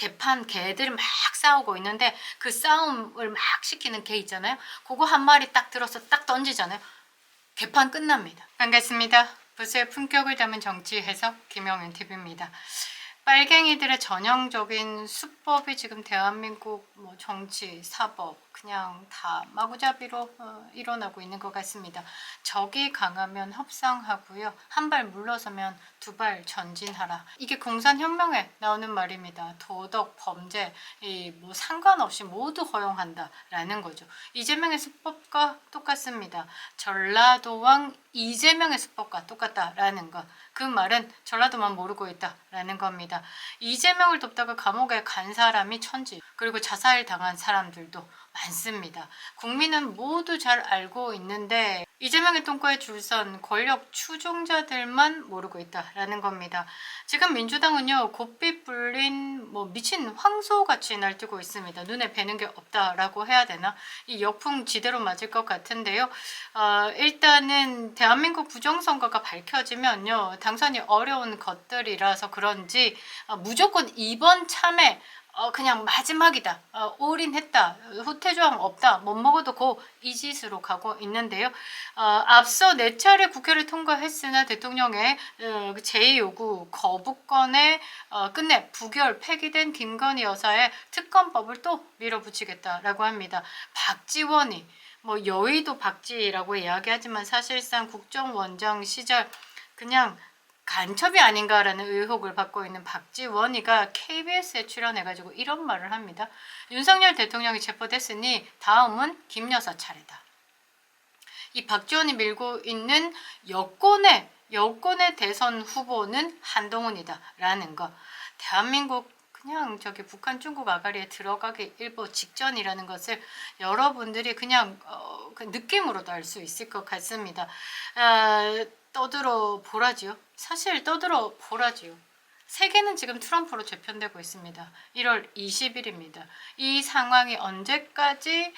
개판 개들이 막 싸우고 있는데 그 싸움을 막 시키는 개 있잖아요. 그거 한 마리 딱 들어서 딱 던지잖아요. 개판 끝납니다. 반갑습니다. 부수의 품격을 담은 정치 해석 김영윤 TV입니다. 빨갱이들의 전형적인 수법이 지금 대한민국 정치, 사법 그냥 다 마구잡이로 일어나고 있는 것 같습니다. 적이 강하면 협상하고요. 한 발 물러서면 두 발 전진하라. 이게 공산혁명에 나오는 말입니다. 도덕, 범죄 상관없이 모두 허용한다라는 거죠. 이재명의 수법과 똑같습니다. 전라도왕 이재명의 수법과 똑같다라는 것. 그 말은 전라도만 모르고 있다라는 겁니다. 이재명을 돕다가 감옥에 간 사람이 천지, 그리고 자살 당한 사람들도 많습니다. 국민은 모두 잘 알고 있는데 이재명의 똥꼬에 줄선 권력 추종자들만 모르고 있다라는 겁니다. 지금 민주당은요, 곱비 불린 미친 황소같이 날뛰고 있습니다. 눈에 뵈는 게 없다라고 해야 되나? 이 역풍 지대로 맞을 것 같은데요. 일단은 대한민국 부정선거가 밝혀지면요, 당선이 어려운 것들이라서 그런지 무조건 이번 참에 그냥 마지막이다, 올인했다, 후퇴조항 없다, 못 먹어도 고 이 짓으로 가고 있는데요. 앞서 4차례 국회를 통과했으나 대통령의 제2요구 거부권에 끝내 부결 폐기된 김건희 여사의 특검법을 또 밀어붙이겠다라고 합니다. 박지원이 여의도 박지라고 이야기하지만 사실상 국정원장 시절 그냥 간첩이 아닌가라는 의혹을 받고 있는 박지원이가 KBS에 출연해가지고 이런 말을 합니다. 윤석열 대통령이 체포됐으니 다음은 김 여사 차례다. 이 박지원이 밀고 있는 여권의 대선 후보는 한동훈이다라는 거. 대한민국 그냥 북한 중국 아가리에 들어가기 일보 직전이라는 것을 여러분들이 그냥 그 느낌으로도 알 수 있을 것 같습니다. 떠들어 보라지요. 사실 떠들어 보라지요. 세계는 지금 트럼프로 재편되고 있습니다. 1월 20일입니다. 이 상황이 언제까지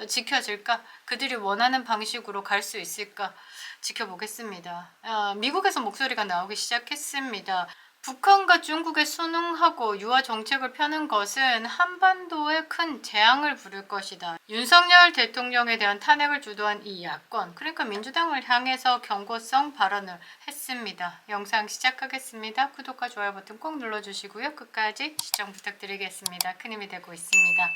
지켜질까? 그들이 원하는 방식으로 갈 수 있을까? 지켜보겠습니다. 미국에서 목소리가 나오기 시작했습니다. 북한과 중국에 순응하고 유화 정책을 펴는 것은 한반도에 큰 재앙을 부를 것이다. 윤석열 대통령에 대한 탄핵을 주도한 이 야권, 그러니까 민주당을 향해서 경고성 발언을 했습니다. 영상 시작하겠습니다. 구독과 좋아요 버튼 꼭 눌러주시고요. 끝까지 시청 부탁드리겠습니다. 큰 힘이 되고 있습니다.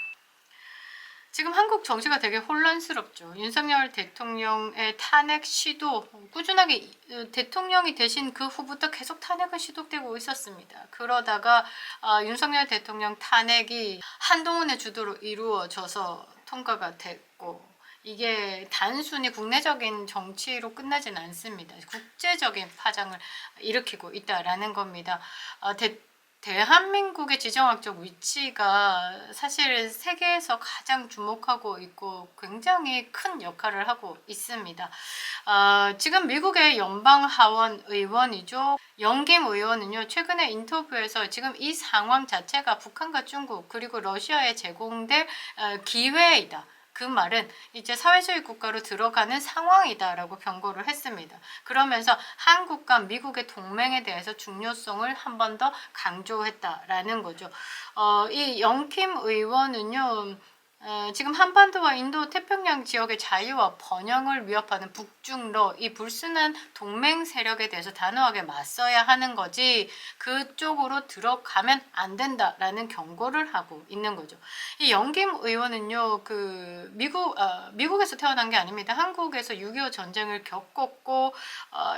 지금 한국 정치가 되게 혼란스럽죠. 윤석열 대통령의 탄핵 시도 꾸준하게 대통령이 되신 그 후부터 계속 탄핵은 시도되고 있었습니다. 그러다가 윤석열 대통령 탄핵이 한동훈의 주도로 이루어져서 통과가 됐고, 이게 단순히 국내적인 정치로 끝나진 않습니다. 국제적인 파장을 일으키고 있다라는 겁니다. 대한민국의 지정학적 위치가 사실 세계에서 가장 주목하고 있고 굉장히 큰 역할을 하고 있습니다. 지금 미국의 연방하원 의원이죠. 영김 의원은요, 최근에 인터뷰에서 지금 이 상황 자체가 북한과 중국 그리고 러시아에 제공될 기회이다. 그 말은 이제 사회주의 국가로 들어가는 상황이다라고 경고를 했습니다. 그러면서 한국과 미국의 동맹에 대해서 중요성을 한 번 더 강조했다라는 거죠. 이 영킴 의원은요, 지금 한반도와 인도 태평양 지역의 자유와 번영을 위협하는 북중러 이 불순한 동맹 세력에 대해서 단호하게 맞서야 하는 거지 그쪽으로 들어가면 안 된다라는 경고를 하고 있는 거죠. 이 영김 의원은요, 미국에서 태어난 게 아닙니다. 한국에서 6.25 전쟁을 겪었고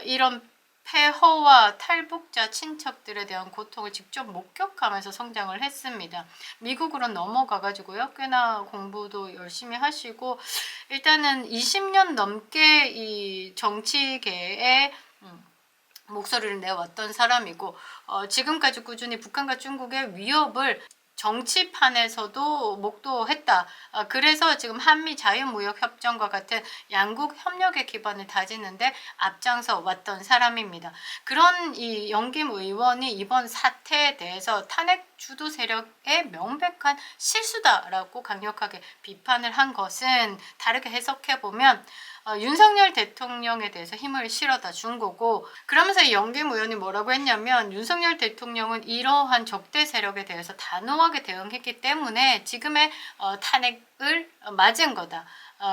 이런 폐허와 탈북자 친척들에 대한 고통을 직접 목격하면서 성장을 했습니다. 미국으로 넘어가가지고요, 꽤나 공부도 열심히 하시고, 일단은 20년 넘게 이 정치계에 목소리를 내왔던 사람이고, 지금까지 꾸준히 북한과 중국의 위협을 정치판에서도 목도했다. 그래서 지금 한미 자유무역협정과 같은 양국 협력의 기반을 다지는데 앞장서 왔던 사람입니다. 그런 이 영김 의원이 이번 사태에 대해서 탄핵 주도 세력의 명백한 실수다라고 강력하게 비판을 한 것은 다르게 해석해보면 윤석열 대통령에 대해서 힘을 실어다 준 거고, 그러면서 이 영김 의원이 뭐라고 했냐면 윤석열 대통령은 이러한 적대 세력에 대해서 단호하게 대응했기 때문에 지금의 탄핵을 맞은 거다.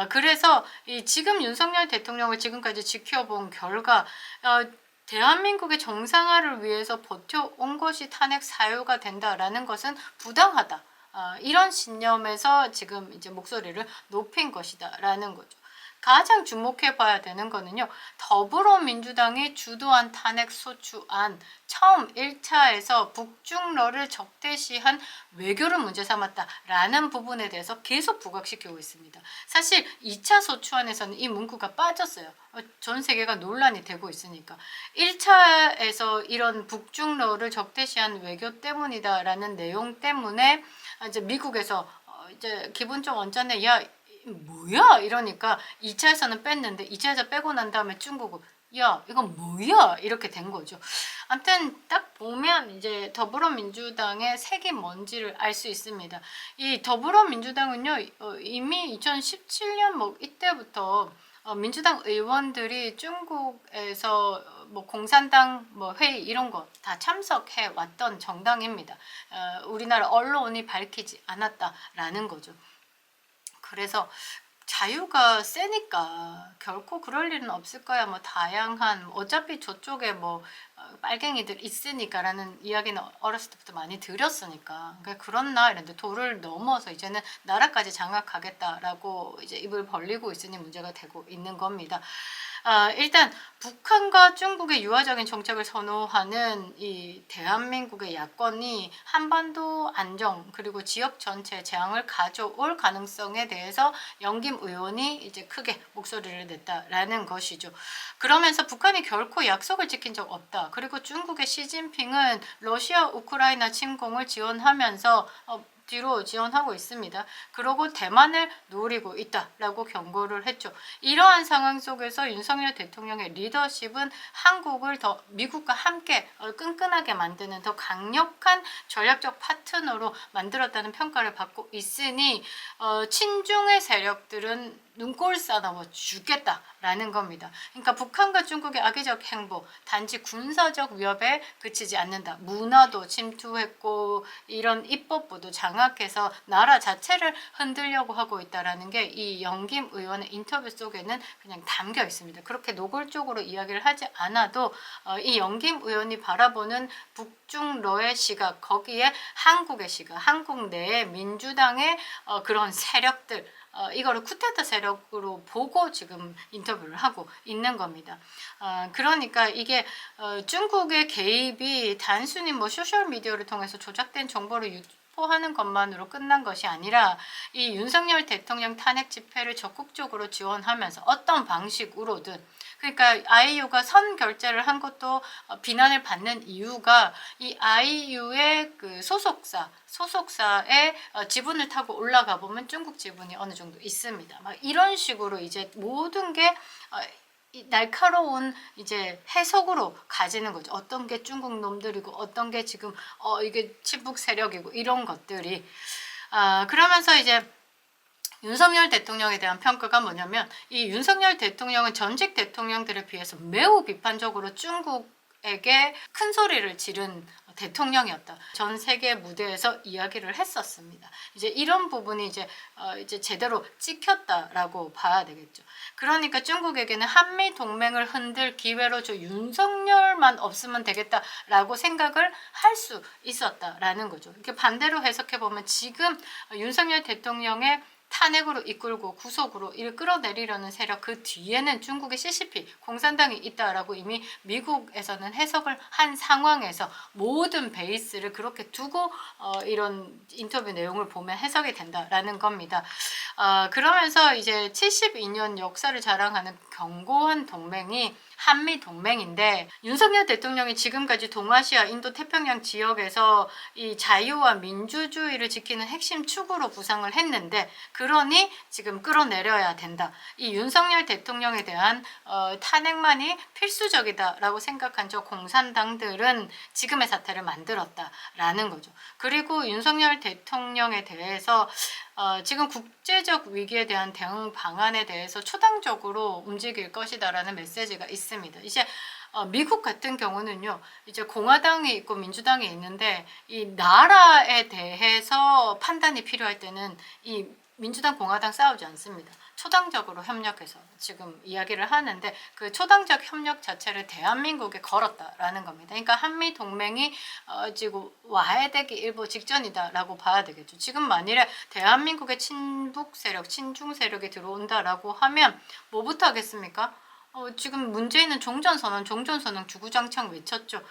그래서 지금 윤석열 대통령을 지금까지 지켜본 결과 대한민국의 정상화를 위해서 버텨온 것이 탄핵 사유가 된다라는 것은 부당하다. 이런 신념에서 지금 이제 목소리를 높인 것이다라는 거죠. 가장 주목해 봐야 되는 거는요. 더불어민주당이 주도한 탄핵 소추안 처음 1차에서 북중러를 적대시한 외교를 문제 삼았다라는 부분에 대해서 계속 부각시키고 있습니다. 사실 2차 소추안에서는 이 문구가 빠졌어요. 전 세계가 논란이 되고 있으니까. 1차에서 이런 북중러를 적대시한 외교 때문이다라는 내용 때문에 이제 미국에서 이제 기분 좀 언짢네. 야, 뭐야? 이러니까 2차에서는 뺐는데 2차에서 빼고 난 다음에 중국은 야, 이건 뭐야? 이렇게 된 거죠. 아무튼 딱 보면 이제 더불어민주당의 색이 뭔지를 알 수 있습니다. 이 더불어민주당은요, 이미 2017년 뭐 이때부터 민주당 의원들이 중국에서 뭐 공산당 뭐 회의 이런 거 다 참석해 왔던 정당입니다. 우리나라 언론이 밝히지 않았다라는 거죠. 그래서 자유가 세니까 결코 그럴 일은 없을 거야. 뭐 다양한 어차피 저쪽에 뭐 빨갱이들 있으니까라는 이야기는 어렸을 때부터 많이 들었으니까. 그러니까 그렇나 이런데 도를 넘어서 이제는 나라까지 장악하겠다라고 이제 입을 벌리고 있으니 문제가 되고 있는 겁니다. 일단 북한과 중국의 유화적인 정책을 선호하는 이 대한민국의 야권이 한반도 안정 그리고 지역 전체에 재앙을 가져올 가능성에 대해서 영김 의원이 이제 크게 목소리를 냈다라는 것이죠. 그러면서 북한이 결코 약속을 지킨 적 없다. 그리고 중국의 시진핑은 러시아 우크라이나 침공을 지원하면서 뒤로 지원하고 있습니다. 그러고 대만을 노리고 있다라고 경고를 했죠. 이러한 상황 속에서 윤석열 대통령의 리더십은 한국을 더 미국과 함께 끈끈하게 만드는 더 강력한 전략적 파트너로 만들었다는 평가를 받고 있으니 친중의 세력들은 눈꼴 싸다워 죽겠다라는 겁니다. 그러니까 북한과 중국의 악의적 행보 단지 군사적 위협에 그치지 않는다. 문화도 침투했고 이런 입법부도 장악해서 나라 자체를 흔들려고 하고 있다라는 게 이 영김 의원의 인터뷰 속에는 그냥 담겨 있습니다. 그렇게 노골적으로 이야기를 하지 않아도 이 영김 의원이 바라보는 북중러의 시각 거기에 한국의 시각 한국 내의 민주당의 그런 세력들 이거를 쿠데타 세력으로 보고 지금 인터뷰를 하고 있는 겁니다. 그러니까 이게 중국의 개입이 단순히 뭐 소셜미디어를 통해서 조작된 정보를 유포하는 것만으로 끝난 것이 아니라 이 윤석열 대통령 탄핵 집회를 적극적으로 지원하면서 어떤 방식으로든 그러니까 아이유가 선 결제를 한 것도 비난을 받는 이유가 이 아이유의 그 소속사의 지분을 타고 올라가 보면 중국 지분이 어느 정도 있습니다. 막 이런 식으로 이제 모든 게 날카로운 이제 해석으로 가지는 거죠. 어떤 게 중국 놈들이고 어떤 게 지금 이게 친북 세력이고 이런 것들이 그러면서 이제 윤석열 대통령에 대한 평가가 뭐냐면 이 윤석열 대통령은 전직 대통령들에 비해서 매우 비판적으로 중국에게 큰 소리를 지른 대통령이었다. 전 세계 무대에서 이야기를 했었습니다. 이제 이런 부분이 이제 제대로 찍혔다라고 봐야 되겠죠. 그러니까 중국에게는 한미 동맹을 흔들 기회로 저 윤석열만 없으면 되겠다라고 생각을 할 수 있었다라는 거죠. 이렇게 반대로 해석해 보면 지금 윤석열 대통령의 탄핵으로 이끌고 구속으로 이를 끌어내리려는 세력 그 뒤에는 중국의 CCP 공산당이 있다라고 이미 미국에서는 해석을 한 상황에서 모든 베이스를 그렇게 두고 이런 인터뷰 내용을 보면 해석이 된다라는 겁니다. 그러면서 이제 72년 역사를 자랑하는 견고한 동맹이 한미 동맹인데 윤석열 대통령이 지금까지 동아시아 인도 태평양 지역에서 이 자유와 민주주의를 지키는 핵심 축으로 부상을 했는데 그러니 지금 끌어내려야 된다. 이 윤석열 대통령에 대한 탄핵만이 필수적이다라고 생각한 저 공산당들은 지금의 사태를 만들었다라는 거죠. 그리고 윤석열 대통령에 대해서 지금 국제적 위기에 대한 대응 방안에 대해서 초당적으로 움직일 것이다라는 메시지가 있습니다. 이제 미국 같은 경우는요, 이제 공화당이 있고 민주당이 있는데 이 나라에 대해서 판단이 필요할 때는 이 민주당 공화당 싸우지 않습니다. 초당적으로 협력해서 지금 이야기를 하는데 그 초당적 협력 자체를 대한민국에 걸었다라는 겁니다. 그러니까 한미 동맹이 지금 와해되기 일보 직전이다라고 봐야 되겠죠. 지금 만일에 대한민국의 친북 세력, 친중 세력이 들어온다라고 하면 뭐부터 하겠습니까? 지금 문재인은 종전선언 주구장창 외쳤죠.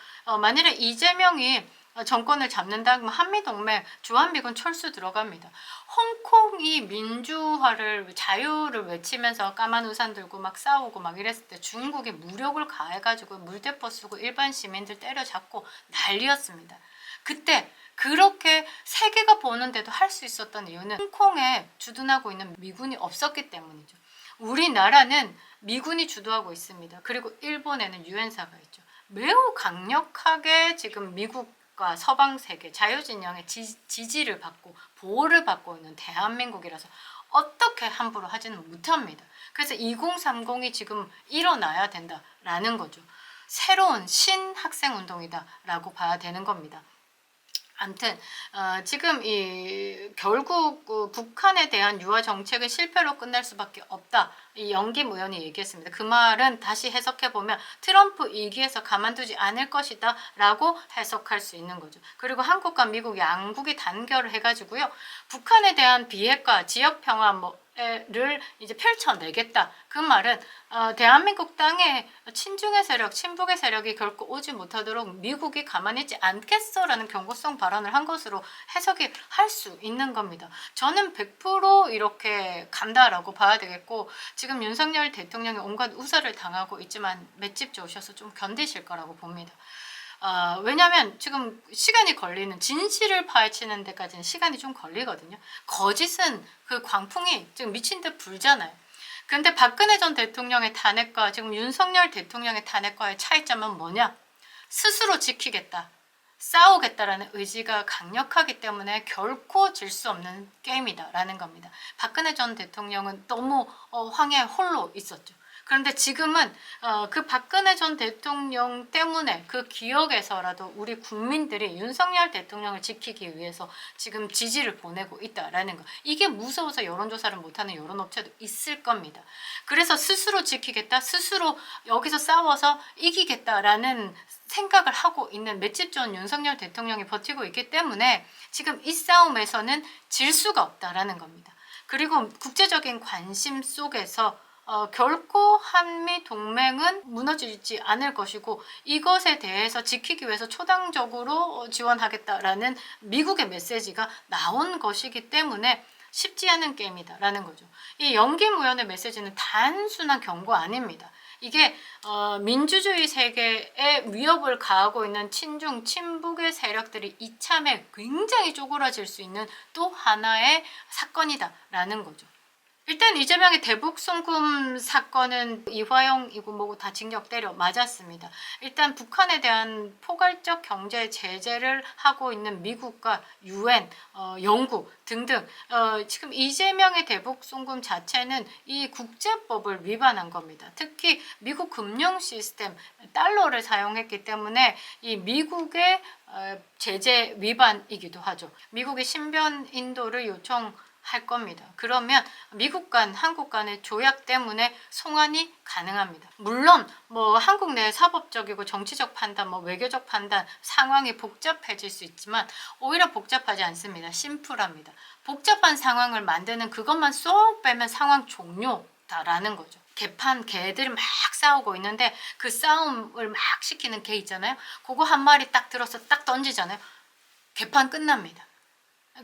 만일에 이재명이 정권을 잡는다 그러면 한미동맹 주한미군 철수 들어갑니다. 홍콩이 민주화를 자유를 외치면서 까만 우산 들고 막 싸우고 막 이랬을 때 중국이 무력을 가해가지고 물대포 쏘고 일반 시민들 때려잡고 난리였습니다. 그때 그렇게 세계가 보는데도 할 수 있었던 이유는 홍콩에 주둔하고 있는 미군이 없었기 때문이죠. 우리나라는 미군이 주도하고 있습니다. 그리고 일본에는 유엔사가 있죠. 매우 강력하게 지금 미국과 서방 세계 자유진영의 지지를 받고 보호를 받고 있는 대한민국이라서 어떻게 함부로 하지는 못합니다. 그래서 2030이 지금 일어나야 된다라는 거죠. 새로운 신학생운동이다라고 봐야 되는 겁니다. 아무튼 지금 결국 북한에 대한 유화 정책은 실패로 끝날 수밖에 없다. 이 영김 의원이 얘기했습니다. 그 말은 다시 해석해 보면 트럼프 2기에서 가만두지 않을 것이다 라고 해석할 수 있는 거죠. 그리고 한국과 미국 양국이 단결을 해가지고요, 북한에 대한 비핵화, 지역 평화 를 이제 펼쳐내겠다. 그 말은 대한민국 땅에 친중의 세력, 친북의 세력이 결코 오지 못하도록 미국이 가만히 있지 않겠어라는 경고성 발언을 한 것으로 해석이 할 수 있는 겁니다. 저는 100% 이렇게 간다라고 봐야 되겠고, 지금 윤석열 대통령이 온갖 우사를 당하고 있지만 맷집 좋으셔서 좀 견디실 거라고 봅니다. 왜냐하면 지금 시간이 걸리는, 진실을 파헤치는 데까지는 시간이 좀 걸리거든요. 거짓은 그 광풍이 지금 미친 듯 불잖아요. 그런데 박근혜 전 대통령의 탄핵과 지금 윤석열 대통령의 탄핵과의 차이점은 뭐냐? 스스로 지키겠다, 싸우겠다라는 의지가 강력하기 때문에 결코 질 수 없는 게임이다라는 겁니다. 박근혜 전 대통령은 너무 황해 홀로 있었죠. 그런데 지금은 그 박근혜 전 대통령 때문에 그 기억에서라도 우리 국민들이 윤석열 대통령을 지키기 위해서 지금 지지를 보내고 있다라는 거. 이게 무서워서 여론조사를 못하는 여론업체도 있을 겁니다. 그래서 스스로 지키겠다, 스스로 여기서 싸워서 이기겠다라는 생각을 하고 있는 맷집 좋은 윤석열 대통령이 버티고 있기 때문에 지금 이 싸움에서는 질 수가 없다라는 겁니다. 그리고 국제적인 관심 속에서 결코 한미 동맹은 무너지지 않을 것이고, 이것에 대해서 지키기 위해서 초당적으로 지원하겠다라는 미국의 메시지가 나온 것이기 때문에 쉽지 않은 게임이다라는 거죠. 이 영김 의원의 메시지는 단순한 경고 아닙니다. 이게 민주주의 세계에 위협을 가하고 있는 친중, 친북의 세력들이 이참에 굉장히 쪼그라질 수 있는 또 하나의 사건이다라는 거죠. 일단 이재명의 대북 송금 사건은 이화영이고 뭐고 다 징역 때려 맞았습니다. 일단 북한에 대한 포괄적 경제 제재를 하고 있는 미국과 유엔, 영국 등등 지금 이재명의 대북 송금 자체는 이 국제법을 위반한 겁니다. 특히 미국 금융 시스템 달러를 사용했기 때문에 이 미국의 제재 위반이기도 하죠. 미국의 신변 인도를 요청할 겁니다. 그러면 미국 간, 한국 간의 조약 때문에 송환이 가능합니다. 물론 한국 내 사법적이고 정치적 판단, 외교적 판단 상황이 복잡해질 수 있지만 오히려 복잡하지 않습니다. 심플합니다. 복잡한 상황을 만드는 그것만 쏙 빼면 상황 종료다라는 거죠. 개들이 막 싸우고 있는데 그 싸움을 막 시키는 개 있잖아요. 그거 한 마리 딱 들어서 딱 던지잖아요. 개판 끝납니다.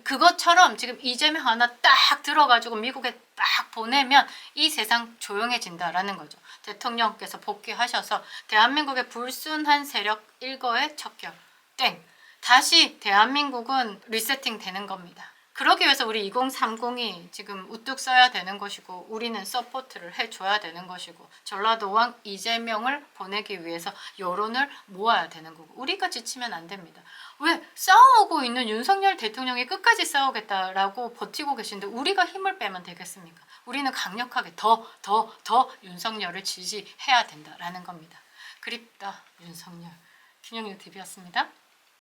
그것처럼 지금 이재명 하나 딱 들어가지고 미국에 딱 보내면 이 세상 조용해진다라는 거죠. 대통령께서 복귀하셔서 대한민국의 불순한 세력 일거에 척결 땡. 다시 대한민국은 리세팅 되는 겁니다. 그러기 위해서 우리 2030이 지금 우뚝 서야 되는 것이고 우리는 서포트를 해줘야 되는 것이고 전라도왕 이재명을 보내기 위해서 여론을 모아야 되는 거고 우리가 지치면 안 됩니다. 왜 싸우고 있는 윤석열 대통령이 끝까지 싸우겠다라고 버티고 계신데 우리가 힘을 빼면 되겠습니까? 우리는 강력하게 더 윤석열을 지지해야 된다라는 겁니다. 그립다 윤석열. 김영일 TV였습니다.